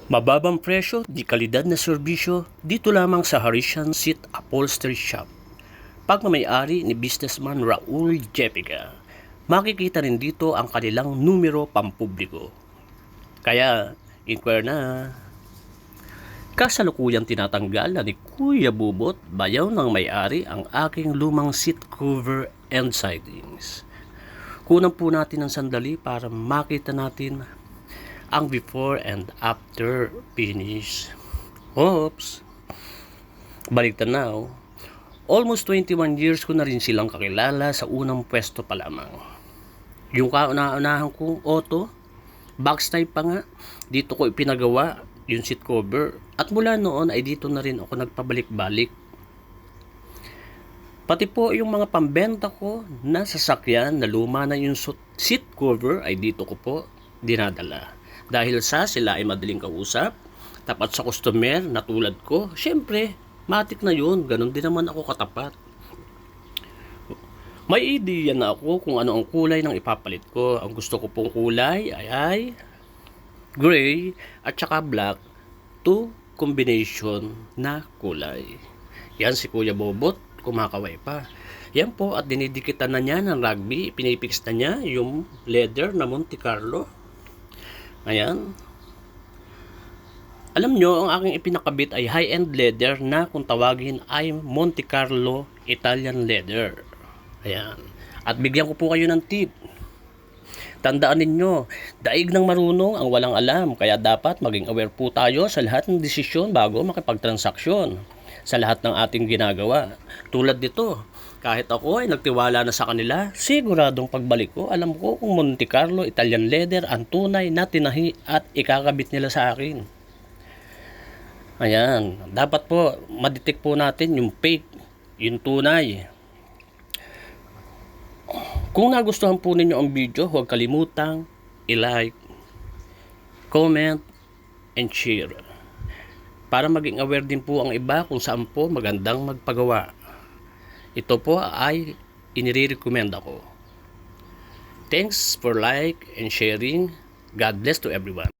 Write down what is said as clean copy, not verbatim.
Mababang presyo, di kalidad na serbisyo, dito lamang sa Harisian Seat Upholstery Shop. Pagmamayari ni businessman Raul Jepiga. Makikita rin dito ang kanilang numero pampubliko. Kaya, inquire na. Kasalukuyang tinatanggal ni Kuya Bubot, bayaw ng may-ari ang aking lumang seat cover and sidings. Kunan po natin ng sandali para makita natin ang before and after finish. Oops! Balik tanaw. Almost 21 years ko na rin silang kakilala sa unang pwesto pa lamang. Yung kauna-unahan kong auto, box type pa nga, dito ko ipinagawa yung seat cover. At mula noon ay dito na rin ako nagpabalik-balik. Pati po yung mga pambenta ko na sasakyan na luma na yung seat cover ay dito ko po dinadala. Dahil sila ay madaling kausap, tapat sa customer na tulad ko, syempre, matik na yun, ganun din naman ako katapat. May idea na ako kung ano ang kulay ng ipapalit ko. Ang gusto ko pong kulay ay gray at saka black, 2 combination na kulay. Yan si Kuya Bobot, kumakaway pa. Yan po, at dinidikitan na niya ng rugby, pinipix na niya yung leather na Monte Carlo. Ayan. Alam nyo, ang aking ipinakabit ay high-end leather na kung tawagin ay Monte Carlo Italian leather. Ayan. At bigyan ko po kayo ng tip. Tandaan ninyo, daig ng marunong ang walang alam. Kaya dapat maging aware po tayo sa lahat ng desisyon bago makipagtransaksyon sa lahat ng ating ginagawa. Tulad dito, kahit ako ay nagtiwala na sa kanila, siguradong pagbalik ko, alam ko kung Monte Carlo Italian leather ang tunay na tinahi at ikakabit nila sa akin. Ayan, dapat po madetect po natin yung fake, yung tunay. Kung nagustuhan po ninyo ang video, huwag kalimutang i-like, comment, and share. Para maging aware din po ang iba kung saan po magandang magpagawa. Ito po ay inire-recommend ako. Thanks for like and sharing. God bless to everyone.